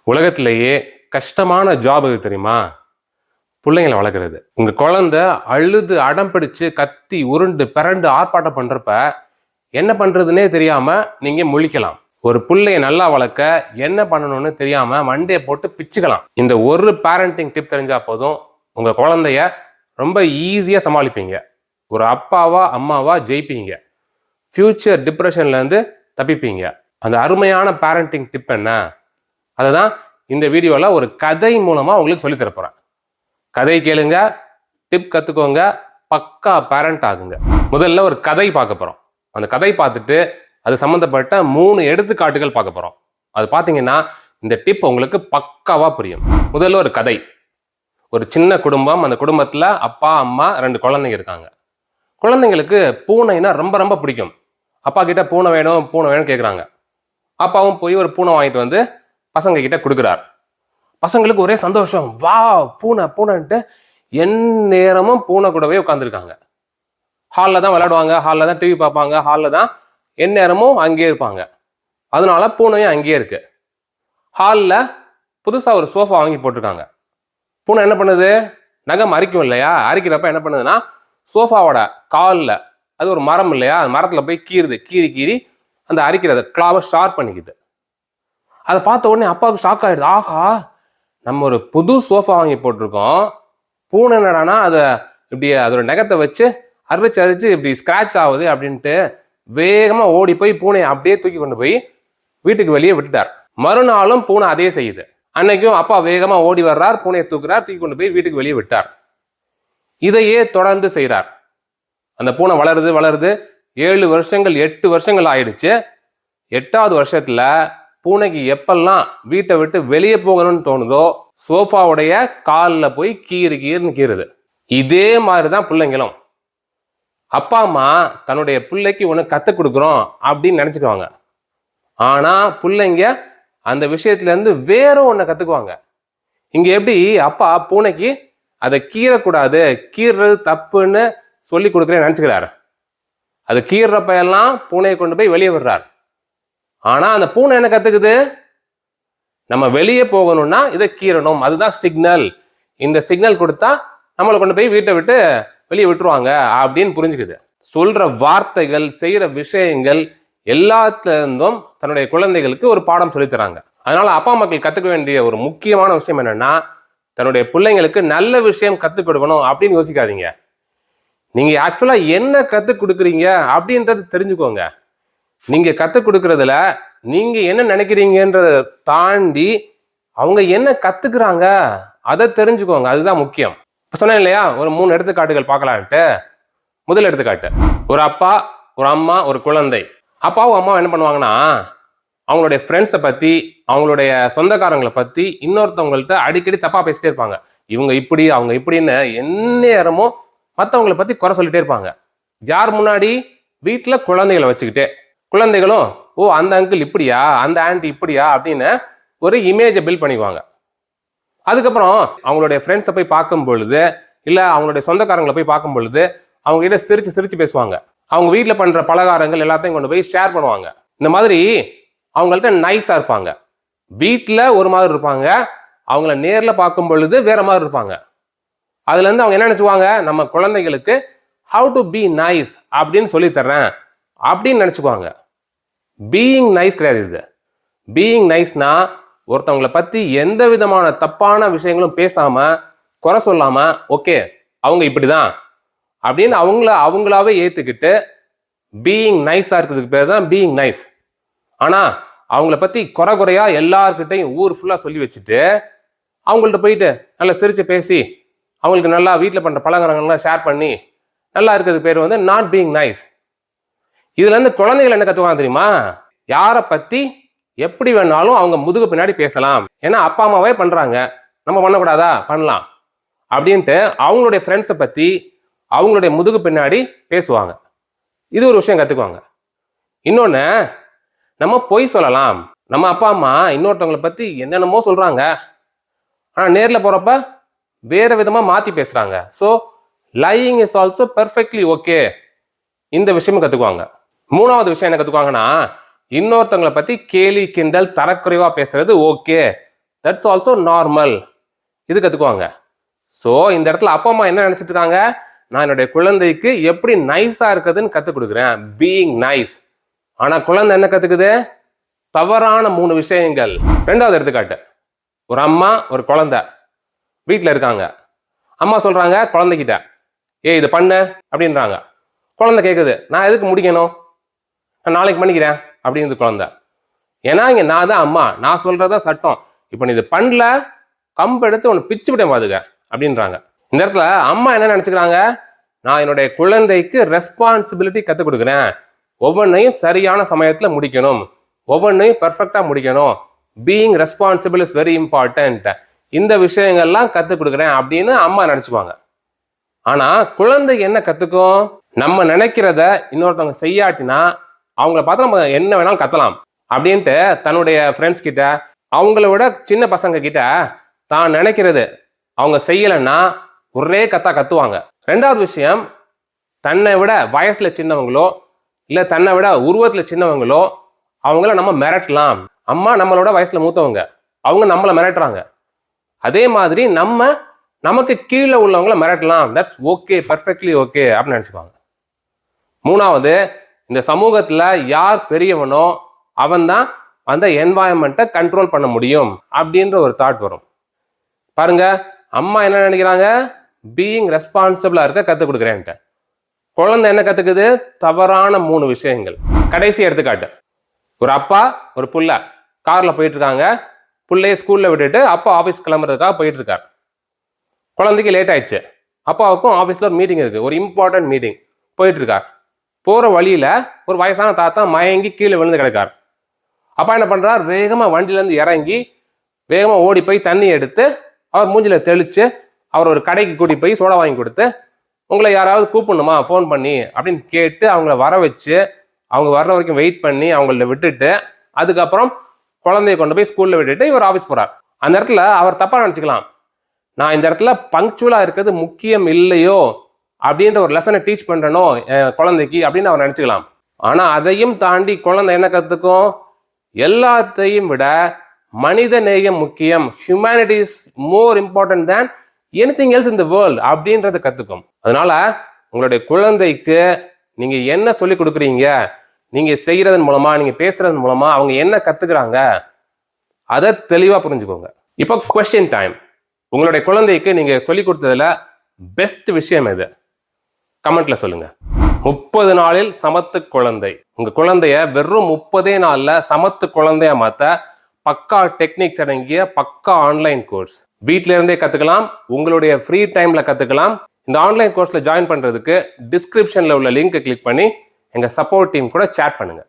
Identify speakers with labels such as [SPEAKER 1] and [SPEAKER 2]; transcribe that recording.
[SPEAKER 1] உலகத்திலேயே கஷ்டமான ஜாப் எது தெரியுமா? பிள்ளைங்களை வளர்க்குறது. உங்க குழந்தை அழுது அடம் பிடிச்சு கத்தி உருண்டு பிறண்டு ஆர்ப்பாட்டம் பண்றப்ப என்ன பண்றதுன்னே தெரியாம நீங்க முழிக்கலாம். ஒரு பிள்ளைய நல்லா வளர்க்க என்ன பண்ணணும்னு தெரியாம மண்டையை போட்டு பிச்சுக்கலாம். இந்த ஒரு பேரண்டிங் டிப் தெரிஞ்சா போதும், உங்க குழந்தைய ரொம்ப ஈஸியா சமாளிப்பீங்க. ஒரு அப்பாவா அம்மாவா ஜெயிப்பீங்க. ஃபியூச்சர் டிப்ரெஷன்ல இருந்து தப்பிப்பீங்க. அந்த அருமையான பேரண்டிங் டிப் என்ன? அதுதான் இந்த வீடியோவில் ஒரு கதை மூலமாக உங்களுக்கு சொல்லி தரப்போகிறேன். கதை கேளுங்க, டிப் கற்றுக்கோங்க, பக்கா பேரண்ட் ஆகுங்க. முதல்ல ஒரு கதை பார்க்க போகிறோம். அந்த கதை பார்த்துட்டு அது சம்மந்தப்பட்ட 3 எடுத்துக்காட்டுகள் பார்க்க போகிறோம். அது பார்த்தீங்கன்னா இந்த டிப் உங்களுக்கு பக்காவாக புரியும். முதல்ல ஒரு கதை. ஒரு சின்ன குடும்பம். அந்த குடும்பத்தில் அப்பா அம்மா 2 குழந்தைங்க இருக்காங்க. குழந்தைங்களுக்கு பூனைனா ரொம்ப ரொம்ப பிடிக்கும். அப்பா கிட்ட பூனை வேணும் பூனை வேணும்னு கேட்குறாங்க. அப்பாவும் போய் ஒரு பூனை வாங்கிட்டு வந்து பசங்க கிட்ட கொடுக்குறார். பசங்களுக்கு ஒரே சந்தோஷம். வா பூனை பூனைன்ட்டு என் நேரமும் பூனை கூடவே உட்காந்துருக்காங்க. ஹாலில் தான் விளையாடுவாங்க, ஹாலில் தான் டிவி பார்ப்பாங்க, ஹாலில் தான் என் நேரமும் அங்கேயே இருப்பாங்க. அதனால பூனையும் அங்கேயே இருக்கு. ஹாலில் புதுசாக ஒரு சோஃபா வாங்கி போட்டிருக்காங்க. பூனை என்ன பண்ணுது? நகம் அரிக்கும் இல்லையா? அரிக்கிறப்ப என்ன பண்ணுதுன்னா சோஃபாவோட காலில், அது ஒரு மரம் இல்லையா, அந்த மரத்தில் போய் கீறுது. கீறி அந்த அரிக்கிறத கிளாவை ஷார்ப் பண்ணிக்குது. அதை பார்த்த உடனே அப்பாவுக்கு ஷாக் ஆகிடுது. ஆகா, நம்ம ஒரு புது சோஃபா வாங்கி போட்டிருக்கோம், பூனை என்னடானா அதை இப்படி அதோட நகத்தை வச்சு அரிச்சு இப்படி ஸ்க்ராட்ச் ஆகுது அப்படின்ட்டு வேகமாக ஓடி போய் பூனையை அப்படியே தூக்கி கொண்டு போய் வீட்டுக்கு வெளியே விட்டுட்டார். மறுநாளும் பூனை அதே செய்யுது. அன்னைக்கும் அப்பா வேகமாக ஓடி வர்றார், பூனையை தூக்குறார், தூக்கி கொண்டு போய் வீட்டுக்கு வெளியே விட்டார். இதையே தொடர்ந்து செய்கிறார். அந்த பூனை வளருது 7 வருஷங்கள் 8 வருஷங்கள் ஆயிடுச்சு. 8வது வருஷத்துல பூனைக்கு எப்பெல்லாம் வீட்டை விட்டு வெளியே போகணும்னு தோணுதோ சோஃபாவுடைய காலில் போய் கீறுன்னு கீறுது. இதே மாதிரிதான் பிள்ளைங்களும். அப்பா அம்மா தன்னுடைய பிள்ளைக்கு ஒன்று கற்றுக் கொடுக்குறோம் அப்படின்னு நினச்சிக்குவாங்க. ஆனா பிள்ளைங்க அந்த விஷயத்துல இருந்து வேற ஒன்று கற்றுக்குவாங்க. இங்க எப்படி அப்பா பூனைக்கு அதை கீறக்கூடாது, கீறுறது தப்புன்னு சொல்லி கொடுக்குறேன்னு நினச்சிக்கிறாரு. அது கீறுறப்ப எல்லாம் பூனையை கொண்டு போய் வெளியே விடுறார். ஆனா அந்த பூனை என்ன கத்துக்குது? நம்ம வெளியே போகணும்னா இதை கீறணும், அதுதான் சிக்னல். இந்த சிக்னல் கொடுத்தா நம்மளை கொண்டு போய் வீட்டை விட்டு வெளியே விட்டுருவாங்க அப்படின்னு புரிஞ்சுக்குது. சொல்ற வார்த்தைகள், செய்யற விஷயங்கள் எல்லாத்துல இருந்தும் தன்னுடைய குழந்தைகளுக்கு ஒரு பாடம் சொல்லித்தராங்க. அதனால அப்பா மக்கள் கத்துக்க வேண்டிய ஒரு முக்கியமான விஷயம் என்னன்னா, தன்னுடைய பிள்ளைங்களுக்கு நல்ல விஷயம் கத்துக் கொடுக்கணும் அப்படின்னு யோசிக்காதீங்க. நீங்க ஆக்சுவலா என்ன கத்துக் கொடுக்குறீங்க அப்படின்றது தெரிஞ்சுக்கோங்க. நீங்க கத்துக் கொடுக்கறதுல நீங்க என்ன நினைக்கிறீங்கன்றத தாண்டி அவங்க என்ன கத்துக்கிறாங்க அதை தெரிஞ்சுக்கோங்க. அதுதான் முக்கியம். சொன்னேன் இல்லையா, ஒரு 3 எடுத்துக்காட்டுகள் பார்க்கலான்ட்டு. முதல் எடுத்துக்காட்டு, ஒரு அப்பா, ஒரு அம்மா, ஒரு குழந்தை. அப்பாவும் அம்மாவும் என்ன பண்ணுவாங்கன்னா, அவங்களுடைய ஃப்ரெண்ட்ஸை பத்தி, அவங்களுடைய சொந்தக்காரங்களை பத்தி இன்னொருத்தவங்கள்ட்ட அடிக்கடி தப்பா பேசிட்டே இருப்பாங்க. இவங்க இப்படி அவங்க இப்படின்னு எந்நேரமும் மற்றவங்களை பத்தி குறை சொல்லிட்டே இருப்பாங்க. யார் முன்னாடி? வீட்டில் குழந்தைகளை வச்சுக்கிட்டே. குழந்தைகளும் ஓ அந்த அங்கிள் இப்படியா, அந்த ஆண்டி இப்படியா அப்படின்னு ஒரு இமேஜை பில்ட் பண்ணிக்குவாங்க. அதுக்கப்புறம் அவங்களுடைய ஃப்ரெண்ட்ஸை போய் பார்க்கும் பொழுது, இல்லை அவங்களுடைய சொந்தக்காரங்களை போய் பார்க்கும் பொழுது அவங்க கிட்ட சிரிச்சு பேசுவாங்க. அவங்க வீட்டில் பண்ற பலகாரங்கள் எல்லாத்தையும் கொண்டு போய் ஷேர் பண்ணுவாங்க. இந்த மாதிரி அவங்கள்ட்ட நைஸா இருப்பாங்க. வீட்டில் ஒரு மாதிரி இருப்பாங்க, அவங்கள நேரில் பார்க்கும் பொழுது வேற மாதிரி இருப்பாங்க. அதுல இருந்து அவங்க என்ன நினைச்சுவாங்க, நம்ம குழந்தைகளுக்கு ஹவு டு பி நைஸ் அப்படின்னு சொல்லி தர்றேன் அப்படின்னு நினைச்சுக்குவாங்க. பீயிங் நைஸ் கிடையாது இது. பீயிங் நைஸ்னா ஒருத்தவங்களை பத்தி எந்த விதமான தப்பான விஷயங்களும் பேசாம, குறை சொல்லாம, ஓகே அவங்க இப்படிதான் அப்படின்னு அவங்களாவே ஏத்துக்கிட்டு பீயிங் நைஸா இருக்கிறதுக்கு பேர் தான் பீயிங் நைஸ். ஆனா அவங்கள பத்தி குறையா எல்லார்கிட்டையும் ஊர் ஃபுல்லா சொல்லி வச்சுட்டு அவங்கள்ட்ட போயிட்டு நல்லா சிரிச்சு பேசி அவங்களுக்கு நல்லா வீட்டில் பண்ற பலகாரங்கள்லாம் ஷேர் பண்ணி நல்லா இருக்கிறதுக்கு பேர் வந்து நாட் பீயிங் நைஸ். இதுல இருந்து குழந்தைகள் என்ன கத்துவாங்க தெரியுமா? யாரை பத்தி எப்படி வேணாலும் அவங்க முதுகு பின்னாடி பேசலாம். ஏன்னா அப்பா அம்மாவே பண்றாங்க, நம்ம பண்ணக்கூடாதா? பண்ணலாம் அப்படின்ட்டு அவங்களுடைய ஃப்ரெண்ட்ஸை பத்தி அவங்களுடைய முதுகு பின்னாடி பேசுவாங்க. இது ஒரு விஷயம் கத்துக்குவாங்க. இன்னொன்னு, நம்ம பொய் சொல்லலாம். நம்ம அப்பா அம்மா இன்னொருத்தவங்களை பத்தி என்னென்னமோ சொல்றாங்க, ஆனா நேர்ல போறப்ப வேற விதமா மாத்தி பேசுறாங்க. So lying is also perfectly okay. இந்த விஷயமும் கத்துக்குவாங்க. 3வது விஷயம் என்ன கத்துக்குவாங்கன்னா, இன்னொருத்தவங்களை பத்தி கேலி கிண்டல் தரக்குறைவா பேசுறது ஓகே, தட்ஸ் ஆல்சோ நார்மல். இது கற்றுக்குவாங்க. ஸோ இந்த இடத்துல அப்பா அம்மா என்ன நினச்சிட்டு இருக்காங்க, நான் என்னுடைய குழந்தைக்கு எப்படி நைஸாக இருக்குதுன்னு கற்றுக் கொடுக்குறேன், பீயிங் நைஸ். ஆனால் குழந்தை என்ன கற்றுக்குது, தவறான 3 விஷயங்கள். 2வது எடுத்துக்காட்டு, ஒரு அம்மா ஒரு குழந்தை வீட்டில் இருக்காங்க. அம்மா சொல்கிறாங்க குழந்தைகிட்ட, இது பண்ணு அப்படின்றாங்க. குழந்தை கேட்குது, நான் எதுக்கு முடிக்கணும், நான் நாளைக்கு பண்ணிக்கிறேன் அப்படிங்கிறது குழந்தை. ஏன்னா இங்கே நான் தான் அம்மா, நான் சொல்கிறதா சட்டம், இப்போ நீ இது பண்ணல கம்பு எடுத்து ஒன்று பிச்சு விட்டேன் பாதுக அப்படின்றாங்க. இந்த இடத்துல அம்மா என்ன நினச்சிக்கிறாங்க, நான் என்னுடைய குழந்தைக்கு ரெஸ்பான்சிபிலிட்டி கற்றுக் கொடுக்குறேன், ஒவ்வொன்றையும் சரியான சமயத்தில் முடிக்கணும், ஒவ்வொன்றையும் பெர்ஃபெக்டாக முடிக்கணும், being responsible is very important, இந்த விஷயங்கள்லாம் கற்றுக் கொடுக்குறேன் அப்படின்னு அம்மா நினச்சிக்குவாங்க. ஆனால் குழந்தைக்கு என்ன கற்றுக்கும், நம்ம நினைக்கிறத இன்னொருத்தவங்க செய்யாட்டினா அவங்கள பார்த்து நம்ம என்ன வேணாலும் கத்தலாம் அப்படின்ட்டு தன்னுடைய ஃப்ரெண்ட்ஸ் கிட்ட, அவங்கள விட சின்ன பசங்க கிட்ட தான் நினைக்கிறது அவங்க செய்யலைன்னா ஒரே கத்துவாங்க. 2வது விஷயம், தன்னை விட வயசுல சின்னவங்களோ இல்லை தன்னை விட உருவத்தில் சின்னவங்களோ அவங்கள நம்ம மிரட்டலாம். அம்மா நம்மளோட வயசுல மூத்தவங்க, அவங்க நம்மளை மிரட்டுறாங்க. அதே மாதிரி நமக்கு கீழே உள்ளவங்கள மிரட்டலாம், தட்ஸ் ஓகே, பர்ஃபெக்ட்லி ஓகே அப்படின்னு நினச்சிக்குவாங்க. 3வது, இந்த சமூகத்தில் யார் பெரியவனோ அவன் தான் அந்த என்வாயன்மெண்ட்டை கண்ட்ரோல் பண்ண முடியும் அப்படின்ற ஒரு தாட் வரும். பாருங்க, அம்மா என்ன நினைக்கிறாங்க, பீயிங் ரெஸ்பான்சிபிளாக இருக்க கற்றுக் கொடுக்குறேன்ட்டு. குழந்தை என்ன கற்றுக்குது, தவறான 3 விஷயங்கள். கடைசி எடுத்துக்காட்டு, ஒரு அப்பா ஒரு புள்ள காரில் போயிட்டு இருக்காங்க. புள்ளைய ஸ்கூலில் விட்டுட்டு அப்பா ஆஃபீஸ் கிளம்புறதுக்காக போயிட்டு இருக்கார். குழந்தைக்கு லேட் ஆயிடுச்சு. அப்பாவுக்கும் ஆஃபீஸில் ஒரு மீட்டிங் இருக்குது, ஒரு இம்பார்ட்டன்ட் மீட்டிங் போயிட்டு இருக்கார். போகிற வழியில் ஒரு வயசான தாத்தா மயங்கி கீழே விழுந்து கிடக்கார். அப்பா என்ன பண்ணுறார், வேகமாக வண்டியிலேருந்து இறங்கி வேகமாக ஓடி போய் தண்ணி எடுத்து அவர் மூஞ்சில தெளித்து அவர் ஒரு கடைக்கு கூட்டி போய் சோடா வாங்கி கொடுத்து, உங்களை யாராவது கூப்பிடணுமா ஃபோன் பண்ணி அப்படின்னு கேட்டு அவங்கள வர வச்சு அவங்க வர்ற வரைக்கும் வெயிட் பண்ணி அவங்கள விட்டுட்டு அதுக்கப்புறம் குழந்தைய கொண்டு போய் ஸ்கூலில் விட்டுட்டு இவர் ஆஃபீஸ் போகிறார். அந்த இடத்துல அவர் தப்பாக நினச்சிக்கலாம், நான் இந்த இடத்துல பங்க்சுவலாக இருக்கிறது முக்கியம் இல்லையோ அப்படின்ற ஒரு லெசனை டீச் பண்ணுறனோ குழந்தைக்கு அப்படின்னு அவர் நினச்சிக்கலாம். ஆனால் அதையும் தாண்டி குழந்தை என்ன கற்றுக்கும், எல்லாத்தையும் விட மனித நேயம் முக்கியம், humanity is more important than anything else in the world அப்படின்றத கற்றுக்கும். அதனால உங்களுடைய குழந்தைக்கு நீங்கள் என்ன சொல்லி கொடுக்குறீங்க, நீங்கள் செய்கிறதன் மூலமா நீங்கள் பேசுறதன் மூலமா அவங்க என்ன கற்றுக்குறாங்க அதை தெளிவாக புரிஞ்சுக்கோங்க. இப்போ கொஸ்டின் டைம். உங்களுடைய குழந்தைக்கு நீங்கள் சொல்லி கொடுத்ததுல பெஸ்ட் விஷயம் எது, கமெண்ட்ல சொல்லுங்க. 30 நாளில் சமத்து குழந்தை. உங்க குழந்தைய வெறும் 30 நாள்ல சமத்து குழந்தைய மாத்த பக்கா டெக்னிக்ஸ் அடங்கிய பக்கா ஆன்லைன் கோர்ஸ் வீட்ல இருந்தே கத்துக்கலாம், உங்களுடைய ஃப்ரீ டைம்ல கத்துக்கலாம். இந்த ஆன்லைன் கோர்ஸ்ல ஜாயின் பண்றதுக்கு டிஸ்கிரிப்ஷன்ல உள்ள லிங்கை கிளிக் பண்ணி எங்க சப்போர்ட் டீம் கூட சேட் பண்ணுங்க.